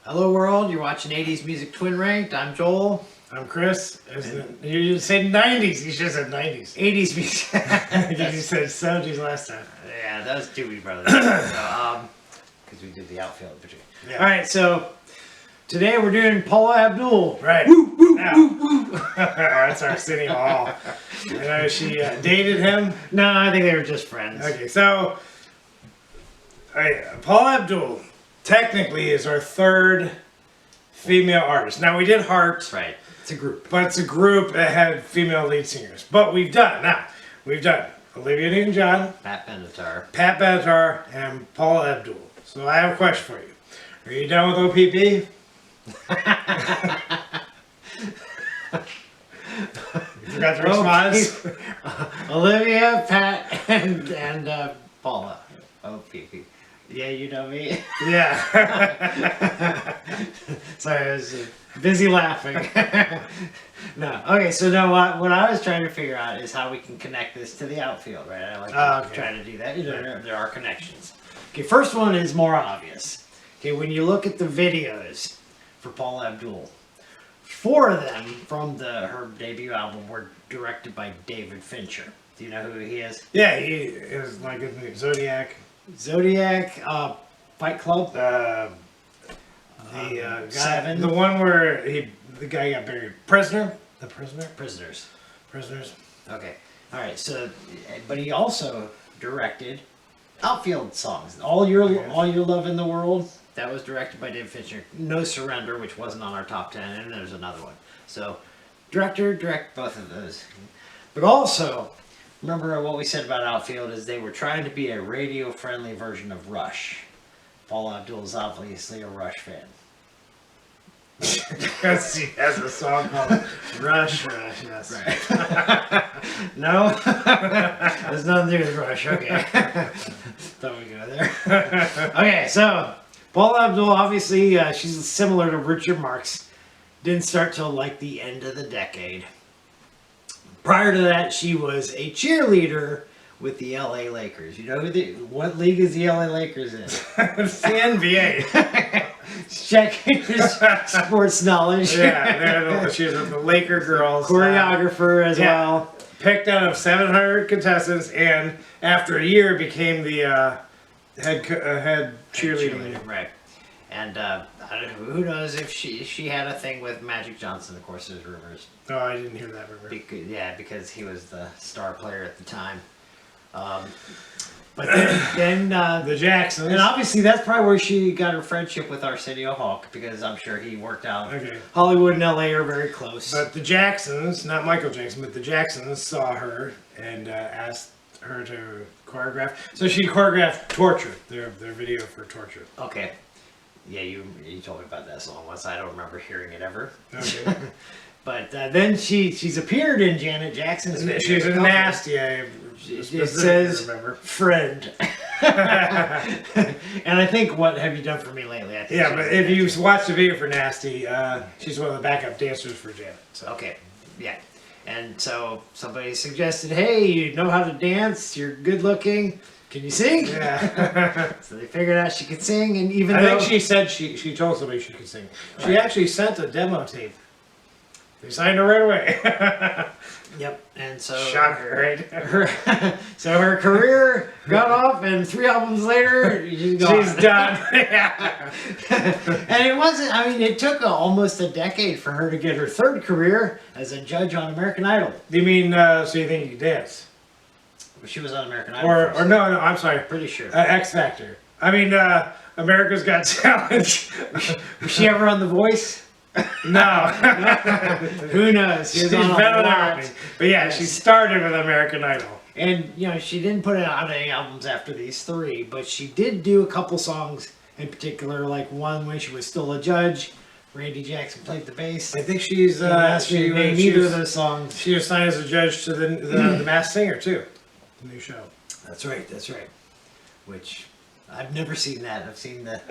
Hello world, you're watching 80s Music Twin Ranked. I'm Joel. I'm Chris. You said 90s. You should have said 90s. 80s Music. You said 70s last time. Yeah, that was Doobie Brothers. Because we did the outfield picture. Yeah. Alright, so today we're doing Paula Abdul. Right. Woo, woo, Now, woo, woo. that's our city hall. You know, she dated him. No, I think they were just friends. Okay, so Paula Abdul technically is our third female artist. Now, we did Heart. Right. It's a group. But it's a group that had female lead singers. But we've done Olivia Newton-John, Pat Benatar, and Paula Abdul. So I have a question for you. Are you done with OPP? You forgot the response? Olivia, Pat, and Paula. OPP. Yeah, you know me. Yeah. Sorry, I was busy laughing. No. Okay, so now what I was trying to figure out is how we can connect this to the outfield, right? I like to try to do that. You know, there are connections. Okay, first one is more obvious. Okay, when you look at the videos for Paula Abdul, 4 of them from her debut album were directed by David Fincher. Do you know who he is? Yeah, he is like a Zodiac. Fight Club. The guy, Seven. the one where the guy got buried. Prisoners. Okay. All right. So, but he also directed outfield songs. All your love in the world. That was directed by David Fincher. No Surrender, which wasn't on our top 10, and there's another one. So, direct both of those. But also, remember what we said about outfield is they were trying to be a radio-friendly version of Rush. Paula Abdul is obviously a Rush fan. Because he has a song called Rush, yes. Right. No? There's nothing to do with Rush. Okay. Thought we'd go there. Okay, so Paula Abdul, obviously, she's similar to Richard Marx. Didn't start till like the end of the decade. Prior to that, she was a cheerleader with the LA Lakers. You know what league is the LA Lakers in? It's the NBA. Checking your sports knowledge. Yeah, she was with the Laker girls. Choreographer as well. Picked out of 700 contestants, and after a year became the head cheerleader. Right. And who knows if she had a thing with Magic Johnson. Of course, there's rumors. Oh, I didn't hear that rumor. Because he was the star player at the time. But then the Jacksons. And obviously that's probably where she got her friendship with Arsenio Hall, because I'm sure he worked out. Okay. Hollywood and LA are very close. But the Jacksons, not Michael Jackson, but the Jacksons saw her and asked her to choreograph. So she choreographed Torture, their video for Torture. Okay. Yeah, you told me about that song once. I don't remember hearing it ever. Okay. But then she's appeared in Janet Jackson's video. She's a nasty. It says friend. And I think, what have you done for me lately? I think but if you watch the video for Nasty, she's one of the backup dancers for Janet. So. Okay, yeah. And so somebody suggested, hey, you know how to dance, you're good looking, can you sing? Yeah. So they figured out she could sing, and even I though... think she said she told somebody she could sing. Right. She actually sent a demo tape. They signed her right away. Yep, and so... Shocker, right? So her career got off, and 3 albums later, she's gone. She's done. Yeah. And it wasn't, I mean, it took almost a decade for her to get her 3rd career as a judge on American Idol. You mean, so you think you can dance? She was on American Idol Or no, I'm sorry. Pretty sure. X Factor. I mean, America's Got Talent. Was she ever on The Voice? No. Who knows? She's better than me. But yeah, she started with American Idol. And, you know, she didn't put out any albums after these 3, but she did do a couple songs in particular, like one when she was still a judge. Randy Jackson played the bass. I think she's neither of those songs. She was signed as a judge to the Masked Singer too, the new show. That's right. Which I've never seen that. I've seen the.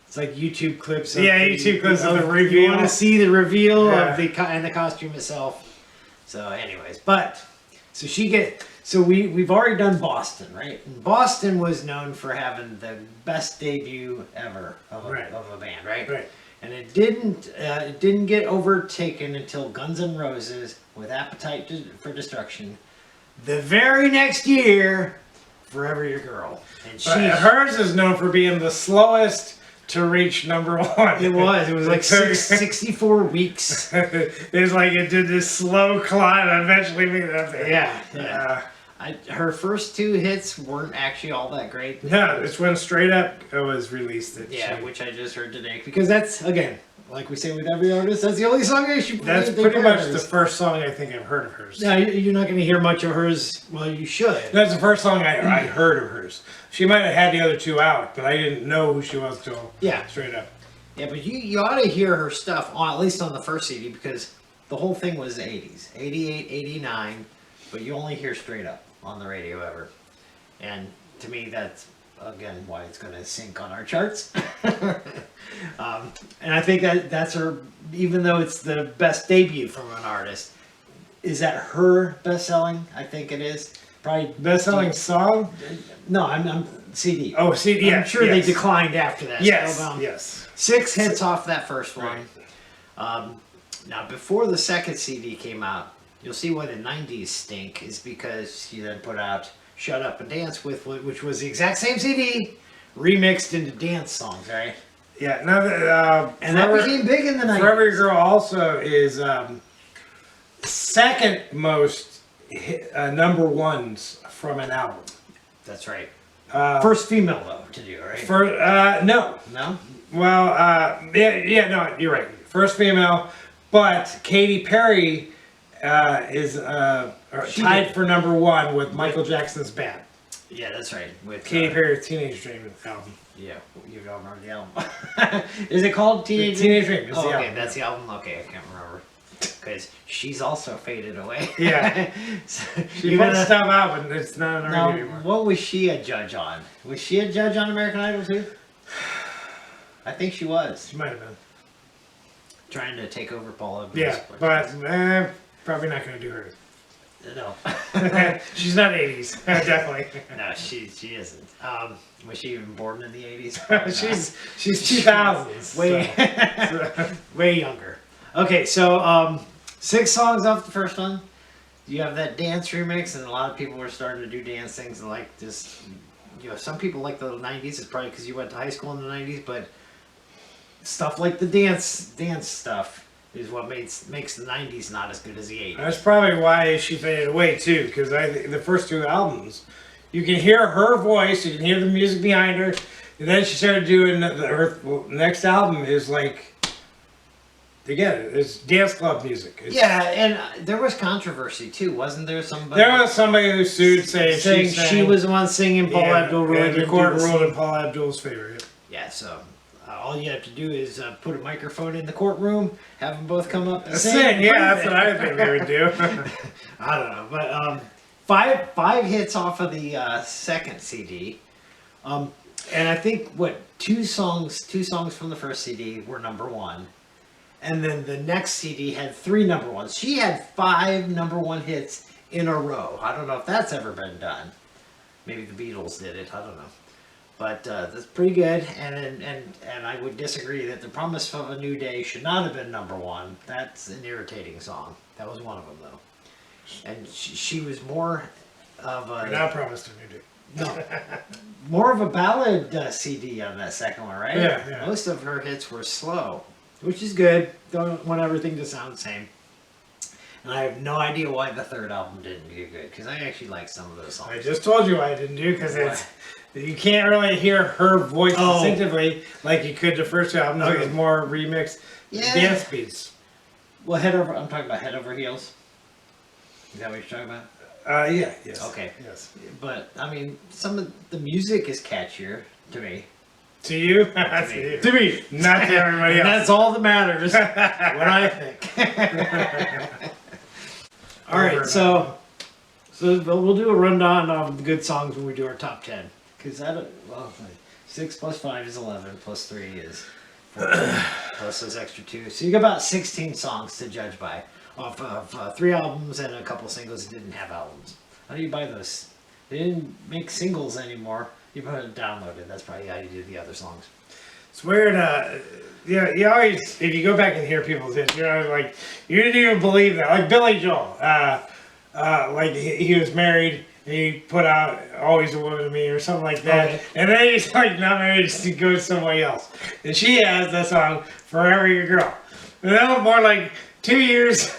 It's like YouTube clips. YouTube clips of the reveal. You want to see the reveal of the costume itself. So, anyways, so So we've already done Boston, right? And Boston was known for having the best debut ever of a band, right? Right. And it didn't get overtaken until Guns N' Roses with Appetite for Destruction. The very next year, Forever Your Girl, and hers is known for being the slowest to reach number one. It was like 64 weeks. It's like it did this slow climb and eventually made it up there. Yeah. Her first two hits weren't actually all that great. No, it's when Straight Up was released. Which I just heard today. Because that's, again, like we say with every artist, that's the only song they should play. That's pretty much the first song I think I've heard of hers. No, you're not going to hear much of hers. Well, you should. That's the first song I heard of hers. She might have had the other two out, but I didn't know who she was till Straight Up. Yeah, but you ought to hear her stuff, at least on the first CD, because the whole thing was the 80s. 88, 89, but you only hear Straight Up on the radio ever. And to me, that's, again, why it's going to sink on our charts. And I think that's her, even though it's the best debut from an artist, is that her best-selling? I think it is. Probably best-selling song? No, I'm CD. Oh, CD. I'm sure they declined after that. Yes. So, yes. 6 hits off that first one. Right. Now, before the second CD came out, you'll see why the 90s stink is because she then put out Shut Up and Dance With, which was the exact same CD, remixed into dance songs, right? Yeah. Now that, and that became big in the 90s. Forever Your Girl also is second most number ones from an album. That's right. First female, though, to do, right? No. No? Well, no, you're right. First female, but Katy Perry is tied for number one with Michael Jackson's Bad. Yeah, that's right. With Katy Perry's Teenage Dream album. Yeah, you don't remember the album. Is it called Teenage Dream? Teenage Dream. Oh, okay, that's the album. Okay, I can't remember. Because she's also faded away. Yeah. So, she put stuff out, but it's not on the radio anymore. What was she a judge on? Was she a judge on American Idol too? I think she was. She might have been. Trying to take over Paula Abdul. Yeah, but probably not going to do her. No. She's not 80s, definitely. No, she isn't. Was she even born in the 80s? she's 2000s. Way younger. Okay, so 6 songs off the first one. You have that dance remix, and a lot of people were starting to do dance things and like this. Some people like the 90s. It's probably because you went to high school in the 90s, but stuff like the dance stuff is what makes the 90s not as good as the 80s. That's probably why she faded away too, because the first two albums, you can hear her voice, you can hear the music behind her, and then she started doing her next album is like, again, it's dance club music. Yeah, and there was controversy too, wasn't there? There was somebody who sued saying she was the one singing Paula Abdul. And the court ruled in Paula Abdul's favor. Yeah, so all you have to do is put a microphone in the courtroom, have them both come up and sing. Yeah, that's what I think they would do. I don't know, but five hits off of the second CD, and I think two songs from the first CD were number one, and then the next CD had 3 number ones. She had 5 number one hits in a row. I don't know if that's ever been done. Maybe the Beatles did it. I don't know. But that's pretty good, and I would disagree that The Promise of a New Day should not have been number one. That's an irritating song. That was one of them, though. And she was more of a... Not Promised a New Day. No. More of a ballad CD on that second one, right? Yeah. Most of her hits were slow, which is good. Don't want everything to sound the same. And I have no idea why the third album didn't do good, because I actually like some of those songs. I just told you why I didn't do, because you can't really hear her voice distinctively like you could the first two albums. It's more remixed dance beats. Well, I'm talking about Head Over Heels. Is that what you're talking about? Yeah, yes. Okay. Yes. But, I mean, some of the music is catchier to me. To you? To me. Not to everybody else. That's all that matters. What I think. All right, so we'll do a rundown of the good songs when we do our top 10. Because 6 plus 5 is 11, plus 3 is 14, plus those extra 2. So you got about 16 songs to judge by, off of 3 albums and a couple singles that didn't have albums. How do you buy those? They didn't make singles anymore. You put it downloaded. That's probably how you do the other songs. It's weird. Yeah, you always, if you go back and hear people's hits, you're always like, you didn't even believe that. Like Billy Joel, like he was married. He put out "Always a Woman to Me" or something like that, Okay. and then he's like not married, just to go to somebody else. And she has that song "Forever Your Girl." And that was more like 2 years.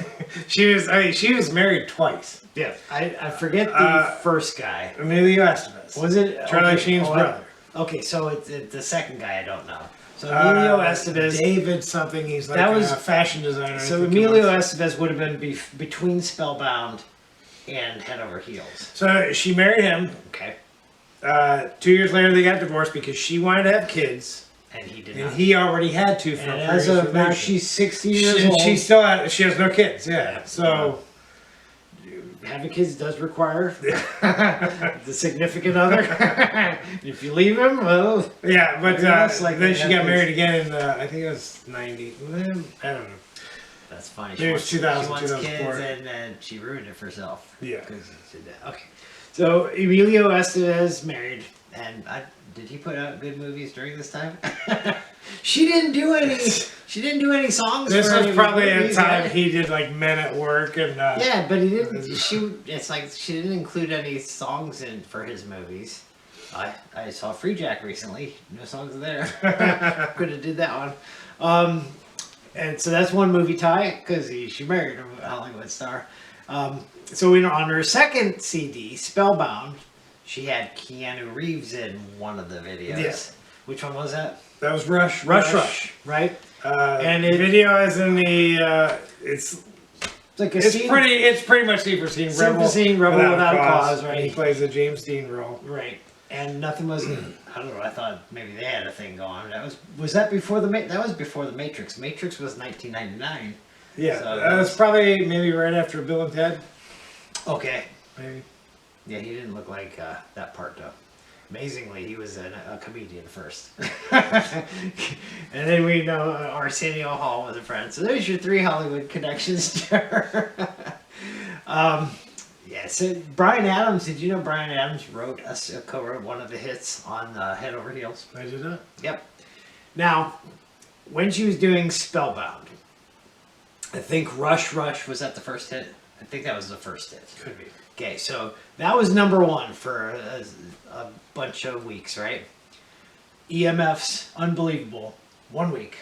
she was married twice. Yeah, I forget the first guy. Emilio Estevez. Was it Charlie okay, Sheen's brother? Okay, so it's the second guy I don't know. So Emilio Estevez. David something. He's like That was- a fashion designer. I So think it Emilio was. Estevez would have been between Spellbound and Head Over Heels. So she married him. Okay, 2 years later, they got divorced because she wanted to have kids, and he did and not. he already had two from And previous as of now, relationship. she's 60 years she, old. she still she has no kids. Yeah. So Having kids does require the significont other. If you leave him, well, yeah, but That's like then they she have got kids. married again in I think it was 90. I don't know. that's fine. Maybe it was 2000, she wants 2004. kids, and then she ruined it for herself. Yeah. 'Cause she did that. Okay, so Emilio Estevez married, and did he put out good movies during this time? She didn't do any. She didn't do any songs. This for any was of probably his at the movies, time right? he did like Men at Work and Yeah, but he didn't. It's like she didn't include any songs in for his movies. I saw Free Jack recently. No songs there. Could have did that one. And so that's one movie tie because she married a Hollywood star. So on her second CD, Spellbound, she had Keanu Reeves in one of the videos. Yeah. Which one was that? that was Rush. Rush, right? And it- video is in the It's like a it's scene. pretty much Scene for Scene. Scene for Scene, Rebel Without a Cause, right? And he plays a James Dean role. Right, and nothing was. I don't know. I thought maybe they had a thing going. Was that before that was before the Matrix. Matrix was 1999. Yeah, So that's probably maybe right after Bill and Ted. Okay. Maybe. Yeah, he didn't look like that part though. Amazingly, he was a comedian first, and then we know Arsenio Hall was a friend. So there's your 3 Hollywood connections. Yeah, so Bryan Adams. Did you know Bryan Adams co-wrote one of the hits on Head Over Heels? I did that. Yep. Now, when she was doing Spellbound, I think Rush was that the first hit? I think that was the first hit. Could be. Okay, so that was #1 for a bunch of weeks, right? EMF's Unbelievable, 1 week.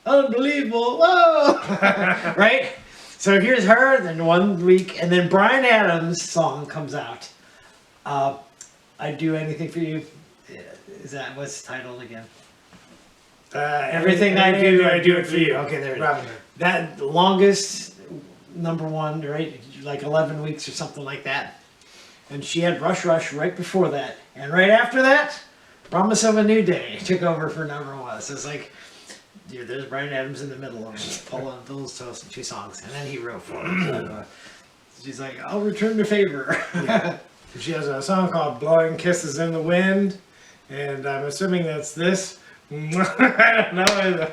Unbelievable, whoa! Right? So here's her, then 1 week, and then Bryan Adams' song comes out. I'd Do Anything For You. Is that, what's the title again? Everything I do it for you. Okay, there it is. Robin Hood. That longest #1, right? Like 11 weeks or something like that. And she had Rush right before that. And right after that, Promise of a New Day took over for #1. So it's like, dude, there's Bryan Adams in the middle of Paula Abdul's 2 songs. And then he wrote for her. So, she's like, I'll return the favor. Yeah. She has a song called Blowing Kisses in the Wind. And I'm assuming that's this. I don't know.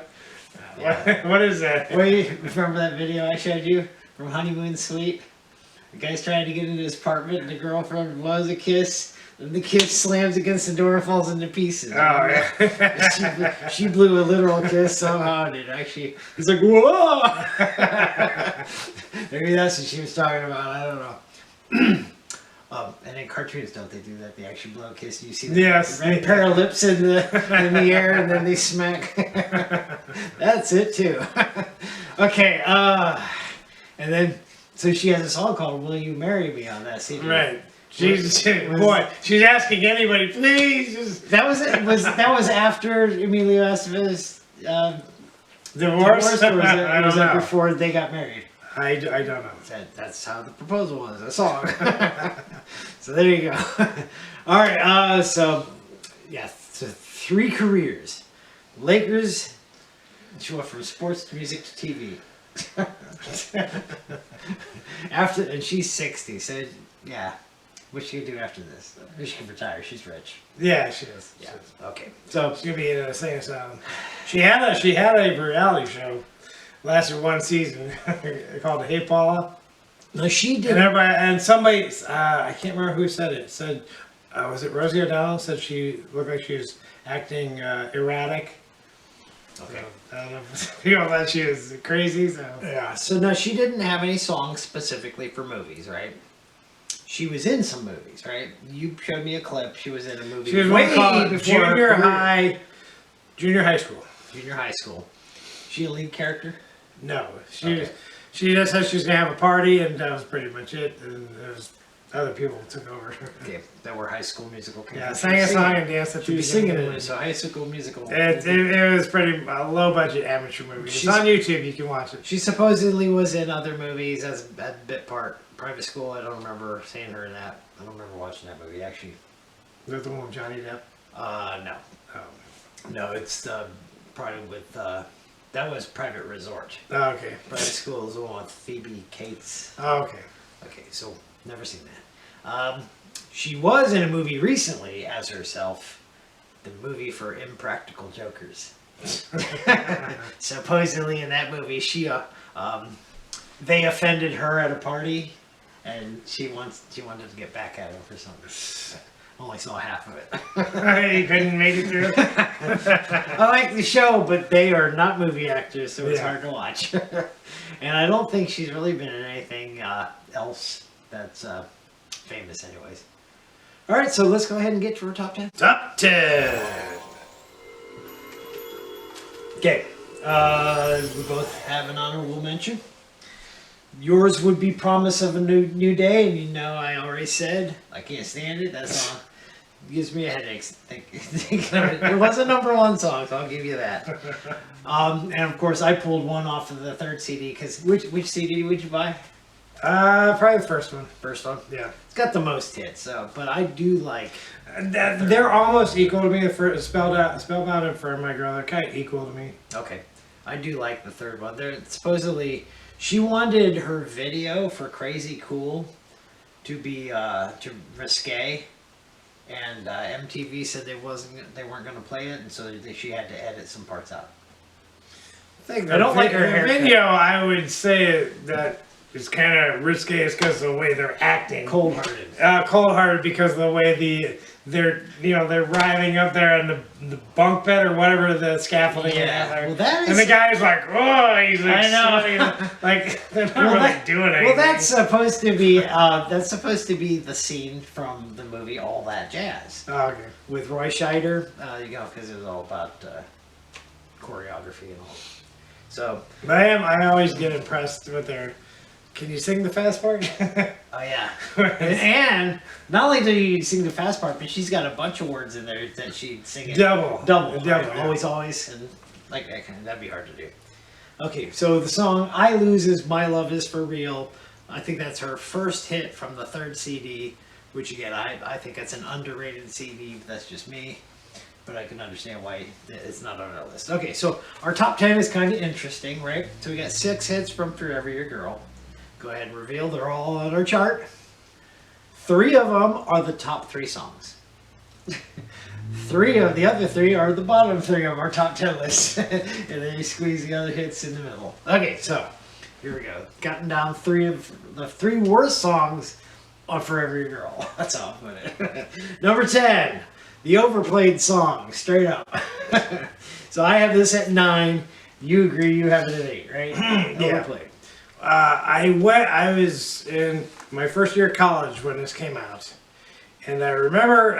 Yeah. What is that? Wait, remember that video I showed you from Honeymoon Suite? The guy's trying to get into his apartment and the girlfriend blows a kiss, and the kiss slams against the door and falls into pieces. Oh, yeah. she blew a literal kiss somehow, and it actually, he's like, whoa! Maybe that's what she was talking about, I don't know. And in cartoons, don't they do that? They actually blow a kiss. You see the Yes. red pair of lips in the air, and then they smack. That's it too. Okay. And then, so she has a song called "Will You Marry Me" on that CD. Right. She's asking anybody, please. Just That was it. That was after Emilio Estevez divorce? divorced, or was I don't that know. before they got married? I don't know. That's how the proposal was, a song. So there you go. All right, so 3 careers. Lakers, she went from sports to music to TV. And she's 60, so yeah. What she gonna do after this? She can retire, she's rich. Yeah, she is. Yeah. Okay. So She's gonna be in a singing asylum. She had a reality show, lasted 1 season, called Hey Paula. No, she And did. everybody, and somebody, I can't remember who said it. It said, was it Rosie O'Donnell? Said she looked like she was acting erratic. Okay. So, I don't know if people thought she was crazy. So Yeah. So no, she didn't have any songs specifically for movies, right? She was in some movies, right? You showed me a clip. She was in a movie. she was way way called before her junior career. high, junior high school. Junior high school. She a lead character? No, Okay. she just said she was gonna have a party, and that was pretty much it. And there was other people who took over. Okay, that were High School Musical. Yeah, sang a song and danced at She the was singing beginning. in it, so High School Musical. It was pretty a low budget amateur movie. It's She's- on YouTube. You can watch it. She supposedly was in other movies as a bit part. Private School, I don't remember seeing her in that. I don't remember watching that movie, actually. Is that the one with Johnny Depp? No. Oh, No, it's probably with, that was Private Resort. oh okay. Private School is the one with Phoebe Cates. Oh, okay. Okay, so never seen that. She was in a movie recently as herself, the movie for Impractical Jokers. Supposedly in that movie, they offended her at a party, and she wanted to get back at him for something. Only saw half of it. You couldn't make it through. I like the show, but they are not movie actors, so it's Yeah. hard to watch. And I don't think she's really been in anything else that's famous, anyways. All right, so let's go ahead and get to our top 10. Top 10. Okay, we both have an honorable mention. Yours would be Promise of a New Day, and you know I already said I can't stand it. That song gives me a headache thinking of it. It was a #1 song, so I'll give you that. And of course, I pulled one off of the third CD, because which CD would you buy? Probably the first one. First one? Yeah. It's got the most hits, so, but I do like... They're almost equal to me. The first, Spellbound and For My Girl, they're kind of equal to me. Okay. I do like the third one. They're supposedly... She wanted her video for Crazy Cool to be to risque, and MTV said they weren't going to play it, and so she had to edit some parts out. I don't like her haircut. video. I would say that is kind of risque, because of the way they're acting. Cold-hearted. Cold-hearted because of the way they're riding up there on the bunk bed or whatever the scaffolding Yeah. is. There. Well, that is... And the guy's like, oh, he's like, I know. sweating. Like they're not really doing anything. Well, that's supposed to be the scene from the movie All That Jazz Oh, okay. with Roy Scheider. Because it was all about choreography and all. So, But I always get impressed with their. Can you sing the fast part? oh yeah, and not only do you sing the fast part, but she's got a bunch of words in there that she'd sing it Double, right? yeah. always, and like that that'd be hard to do. Okay, so the song "I Lose Is My Love Is For Real," I think that's her first hit from the third CD, which again I think that's an underrated CD. But that's just me. But I can understand why it's not on our list. Okay, so our top 10 is kind of interesting, right? So we got 6 hits from Forever Your Girl. Go ahead and reveal they're all on our chart. 3 of them are the top 3 songs. 3 of the other 3 are the bottom 3 of our top 10 list. And then you squeeze the other hits in the middle. Okay, so here we go. Gotten down 3 of the 3 worst songs on Forever Your Girl. That's how I'm putting it. Number 10. The overplayed song, straight up. So I have this at 9. You agree you have it at 8, right? Yeah. Overplayed. I was in my first year of college when this came out. And I remember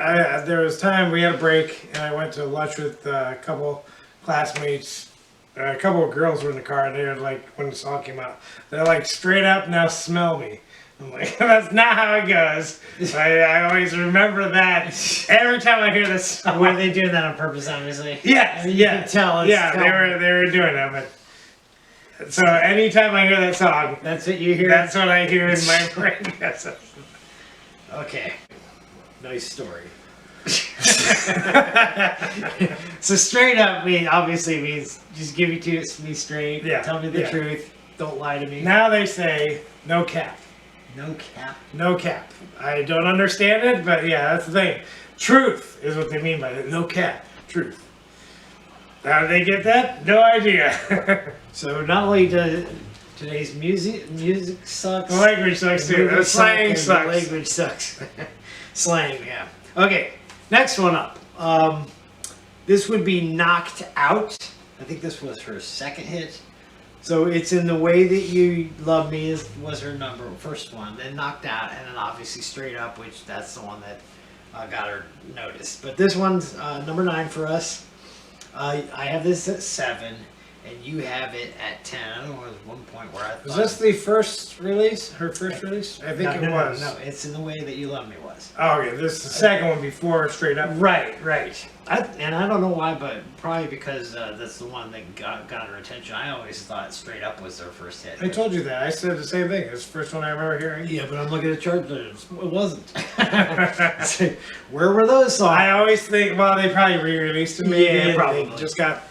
there was time we had a break, and I went to lunch with a couple classmates. A couple of girls were in the car, and they were like, when the song came out, they're like, straight up, now smell me. I'm like, that's not how it goes. I always remember that every time I hear this song. Were they doing that on purpose, obviously? Yes, You yeah. can tell. It's Yeah, they were doing that, but so anytime I hear that song, That's what you hear? that's what I hear in my brain. Yes. Okay. Nice story. So straight up obviously means just give it to me straight. Yeah, Tell me the yeah. truth. Don't lie to me. Now they say no cap. No cap. No cap. I don't understand it, but yeah, that's the thing. Truth is what they mean by it. No cap. Truth. How do they get that? No idea. So not only Today's music sucks. The language sucks too. The slang sucks. The language sucks. Slang, yeah. Okay, next one up. This would be Knocked Out. I think this was her second hit. So it's In the Way That You Love Me was her first one. Then Knocked Out, and then obviously Straight Up, which that's the one that got her noticed. But this one's number 9 for us. I have this at 7, and you have it at 10. I don't know, there was one point where I thought... Was this the first release? Her first release? I think it was. No, It's In the Way That You Love Me was. Oh, okay. This is the second one before Straight Up. Right. And I don't know why, but probably because that's the one that got her attention. I always thought Straight Up was their first hit. I told you that. I said the same thing. It's the first one I remember hearing. Yeah, but I'm looking at the chart. It wasn't. Where were those songs? I always think, well, they probably re-released them. Yeah, probably. They just got,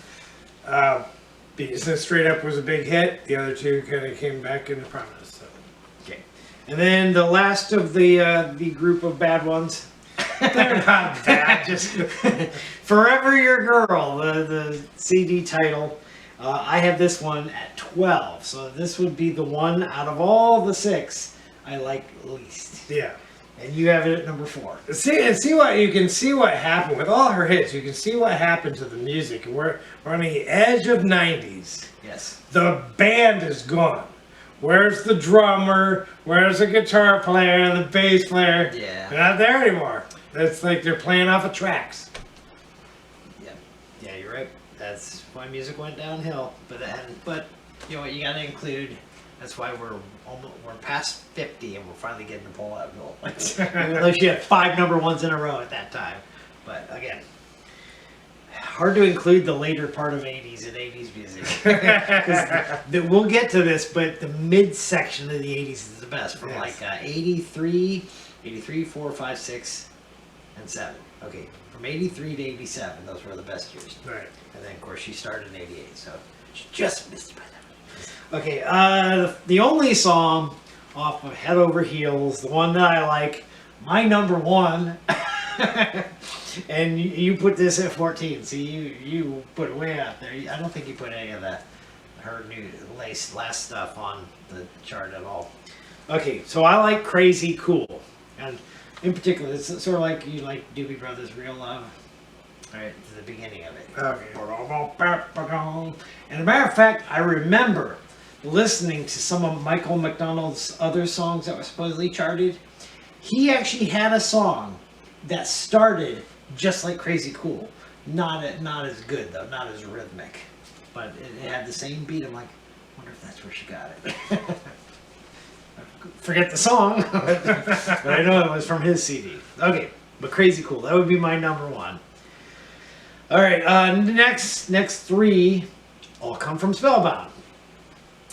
since Straight Up was a big hit, the other two kind of came back into prominence. So. Okay. And then the last of the group of bad ones. They're not bad. Just Forever Your Girl, the CD title. I have this one at 12. So this would be the one out of all the 6 I like least. yeah. And you have it at number 4. See what you can see what happened with all her hits. You can see what happened to the music. We're on the edge of 90s. Yes. The band is gone. Where's the drummer? Where's the guitar player? The bass player? Yeah. They're not there anymore. It's like they're playing off of tracks. Yeah, you're right. That's why music went downhill. But you know what? You got to include. That's why we're past 50 and we're finally getting to Paula Abdul. Even though she had 5 number 1s in a row at that time. But again, hard to include the later part of 80s and 80s music. We'll get to this, but the midsection of the 80s is the best. From Yes. like 83, 4, 5, 6, and 7. Okay, from 83 to 87, those were the best years. Right. And then, of course, she started in 88, so she just missed by that. Okay, the only song off of Head Over Heels, the one that I like, my number 1, and you put this at 14. See, you put it way out there. I don't think you put any of her new last stuff on the chart at all. Okay, so I like Crazy Cool, and in particular, it's sort of like you like Doobie Brothers' Real Love. Right, to the beginning of it. Okay. And as a matter of fact, I remember listening to some of Michael McDonald's other songs that were supposedly charted. He actually had a song that started just like Crazy Cool. Not as good though, not as rhythmic. But it had the same beat. I'm like, I wonder if that's where she got it. Forget the song, but I know it was from his CD. Okay, but Crazy Cool, that would be my number 1. All right, next 3 all come from Spellbound.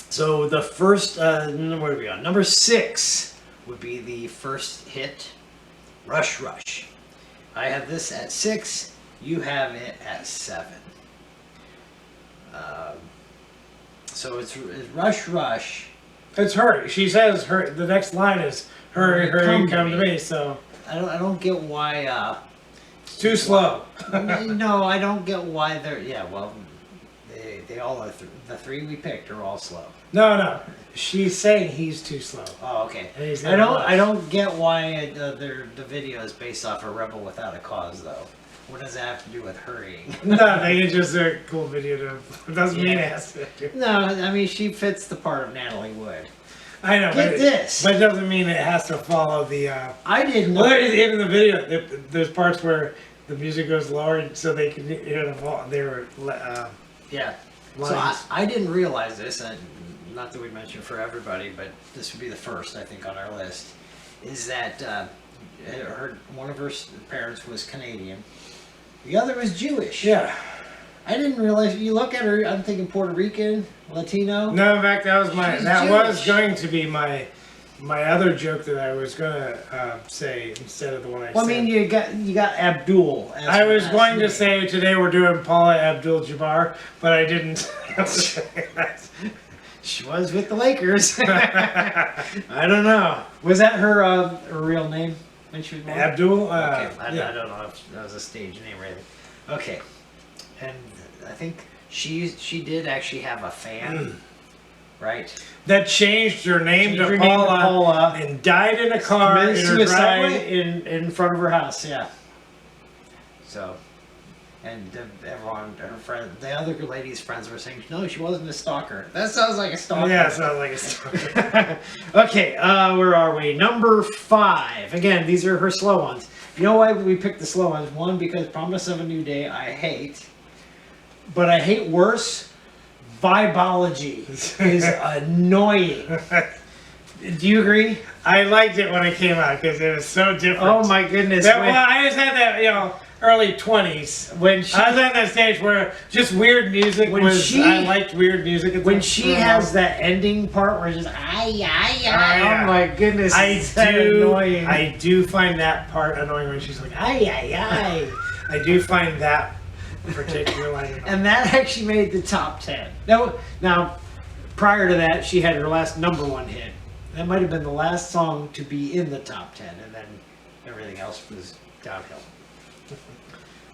So the first, what are we on? Number 6 would be the first hit, Rush Rush. I have this at 6. You have it at 7. So it's Rush Rush. It's her. She says her. The next line is her. Come to me. So I don't get why. It's too slow. No, I don't get why they're. Yeah, well, they all are. The 3 we picked are all slow. No. She's saying he's too slow. Oh, okay. And he's I don't get why the video is based off of Rebel Without a Cause though. What does that have to do with hurrying? Nothing. It's just a cool video to. It doesn't mean it has to. No, I mean she fits the part of Natalie Wood. I know. Get this. But it doesn't mean it has to follow the. I didn't know. Well, in the video, there's parts where the music goes lower, so they can hear the vol. They were. Yeah. Lines. So I didn't realize this, and not that we mentioned for everybody, but this would be the first I think on our list. Is that one of her parents was Canadian, the other was Jewish. Yeah. I didn't realize. You look at her, I'm thinking Puerto Rican, Latino. No, in fact, that was She's was Jewish. going to be my other joke that I was gonna say instead of the one I Well, I said. mean, you got Abdul. As I her was last going to name. say today we're doing Paula Abdul-Jabbar, but I didn't. She was with the Lakers. I don't know. Was that her real name when she was born? Abdul. Okay, I Yeah. don't know if that was a stage name or anything. Okay, and I think she did actually have a fan right? That changed her name Changed to her name to Paula, Paula. and died in a car Committed in her suicide driveway. in front of her house. Yeah. So, and everyone, her friend, the other lady's friends were saying, no, she wasn't a stalker. That sounds like a stalker. Yeah, it sounds like a stalker. Okay, where are we? Number 5. Again, these are her slow ones. You know why we picked the slow ones? One, because Promise of a New Day I hate. But I hate worse. Vibology is annoying. Do you agree? I liked it when it came out because it was so different. Oh my goodness. Well, I just had that, early 20s. When she, I was at that stage where just weird music I liked weird music. When she has that ending part where it's just, yeah. oh my goodness. Annoying. I do find that part annoying when she's like, I do find that particular line annoying. And that actually made the top 10. Now, prior to that, she had her last number 1 hit. That might have been the last song to be in the top 10, and then everything else was downhill.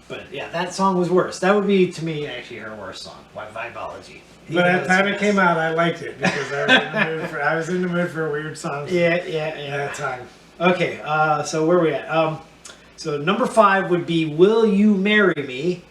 But yeah, that song was worse. That would be, to me, actually her worst song. Why Vibology. But at the time it came out, I liked it because I was in the mood for weird songs. Yeah. At that time. Okay, so where are we at? So number 5 would be "Will You Marry Me?"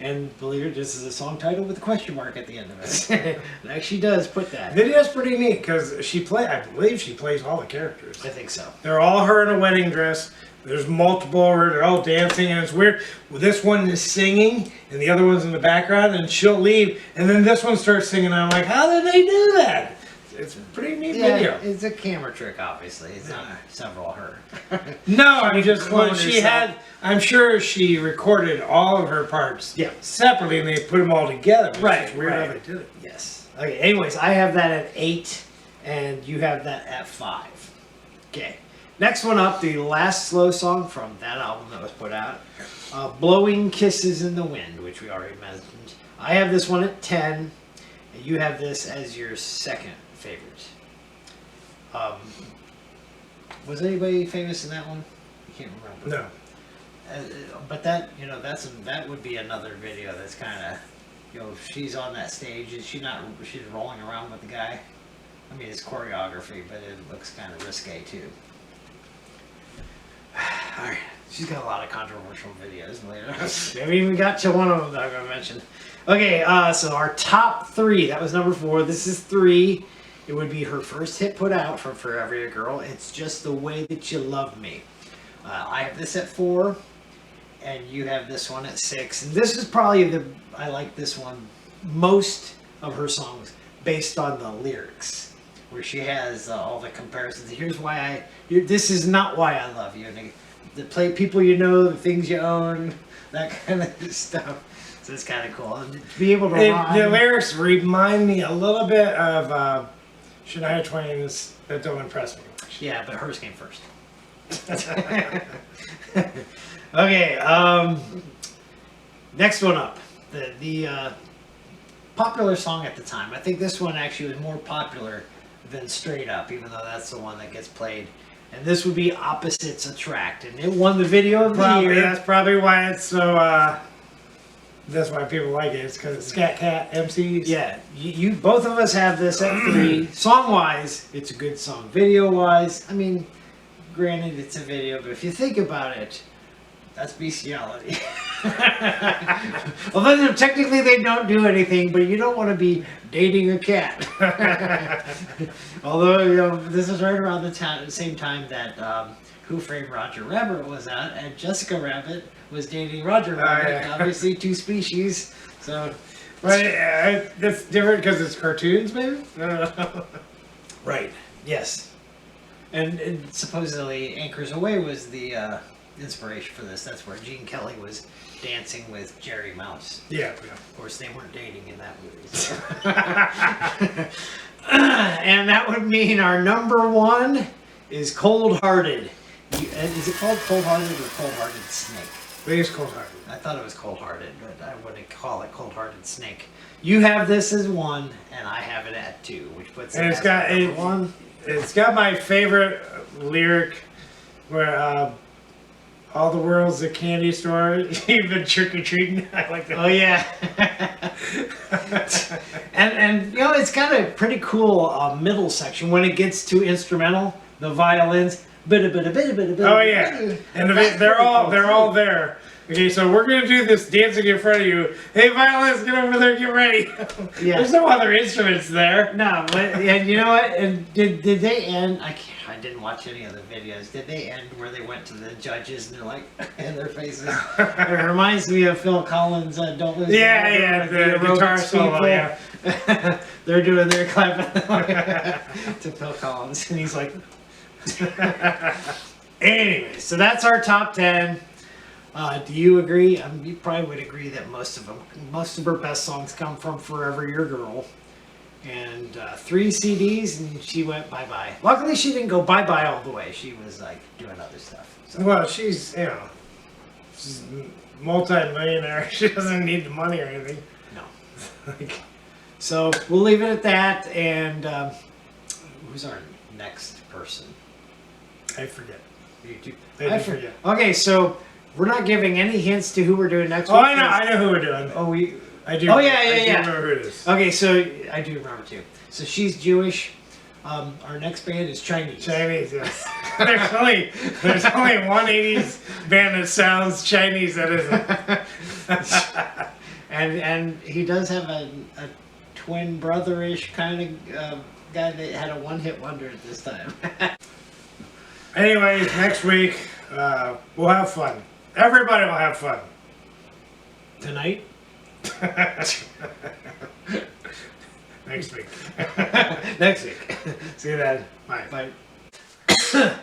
And believe it, this is a song title with a question mark at the end of it. It actually does put that. Video's pretty neat because I believe she plays all the characters. I think so. They're all her in a wedding dress. There's multiple, they're all dancing, and it's weird. This one is singing, and the other one's in the background, and she'll leave, and then this one starts singing, and I'm like, how did they do that? It's a pretty neat video. It's a camera trick, obviously. It's not several of her. No, I'm just, clone well, she herself. had, I'm sure she recorded all of her parts separately, and they put them all together. Right, It's weird right. how they did it. Yes. Okay, anyways, I have that at 8, and you have that at 5. Okay. Next one up, the last slow song from that album that was put out, Blowing Kisses in the Wind, which we already mentioned. I have this one at 10, and you have this as your second favorite. Was anybody famous in that one? I can't remember. No. But that, that would be another video that's kind of, she's on that stage, she's rolling around with the guy. I mean, it's choreography, but it looks kind of risque too. Alright, she's got a lot of controversial videos later. We even got to one of them that I'm going to mention. Okay, so our top 3, that was number 4. This is 3. It would be her first hit put out from Forever Your Girl. It's Just the Way That You Love Me. I have this at 4, and you have this one at 6. And this is probably I like this one most of her songs based on the lyrics, where she has all the comparisons. Here's why this is not why I love you. And the play people you know, the things you own, that kind of stuff. So it's kind of cool. And to be able to rhyme. The lyrics remind me a little bit of Shania Twain's That Don't Impress Me. Yeah, but hers came first. Okay, next one up. The popular song at the time. I think this one actually was more popular than Straight Up, even though that's the one that gets played. And this would be Opposites Attract, and it won the video of the year. That's probably why it's so. That's why people like it. It's because it's Scat Cat MCs. Yeah, you both of us have this at 3. Song-wise, it's a good song. Video-wise, I mean, granted it's a video, but if you think about it, that's bestiality. Although technically they don't do anything, but you don't want to be dating a cat. Although, this is right around the same time that Who Framed Roger Rabbit was out, and Jessica Rabbit was dating Roger Rabbit. Yeah. Obviously, 2 species. So, But that's different because it's cartoons, maybe? I don't know. right, yes. And supposedly Anchors Away was the inspiration for this. That's where Gene Kelly was dancing with Jerry Mouse. Yeah. Of course, they weren't dating in that movie. So. And that would mean our number 1 is Cold Hearted. Is it called Cold Hearted or Cold Hearted Snake? I think it's Cold Hearted. I thought it was Cold Hearted, but I wouldn't call it Cold Hearted Snake. You have this as 1, and I have it at 2, which puts it And it's as got number 1. It's got my favorite lyric where All the world's a candy store. You've been trick or treating. I like that. Oh yeah. and you know, it's got a pretty cool middle section when it gets to instrumental. The violins. Oh yeah, and they're all there. Okay, so we're gonna do this dancing in front of you. Hey, violins, get over there, get ready. Yeah. There's no other instruments there. No, but and you know what? And did they end? I didn't watch any of the videos. Did they end where they went to the judges and they're like in their faces? It reminds me of Phil Collins. Don't lose. Yeah, the guitar solo. Yeah. They're doing their clapping to Phil Collins, and he's like. Anyway, so that's our top 10. Do you agree? You probably would agree that most of her best songs come from Forever Your Girl. And 3 CDs, and she went bye-bye. Luckily, she didn't go bye-bye all the way. She was, like, doing other stuff. So. Well, she's multi-millionaire. She doesn't need the money or anything. No. So, we'll leave it at that, and who's our next person? I forget. You do? I forget. Okay, so we're not giving any hints to who we're doing next week. Oh, I know who we're doing. Oh, I do. Oh, yeah. I do remember who it is. Okay, so I do remember too. So she's Jewish. Our next band is Chinese. Chinese, yes. there's only one 80s band that sounds Chinese that isn't. and he does have a twin brother-ish kind of guy that had a one-hit wonder at this time. Anyways, next week we'll have fun. Everybody will have fun. Tonight? Next week. Next week. See you then. Bye. Bye.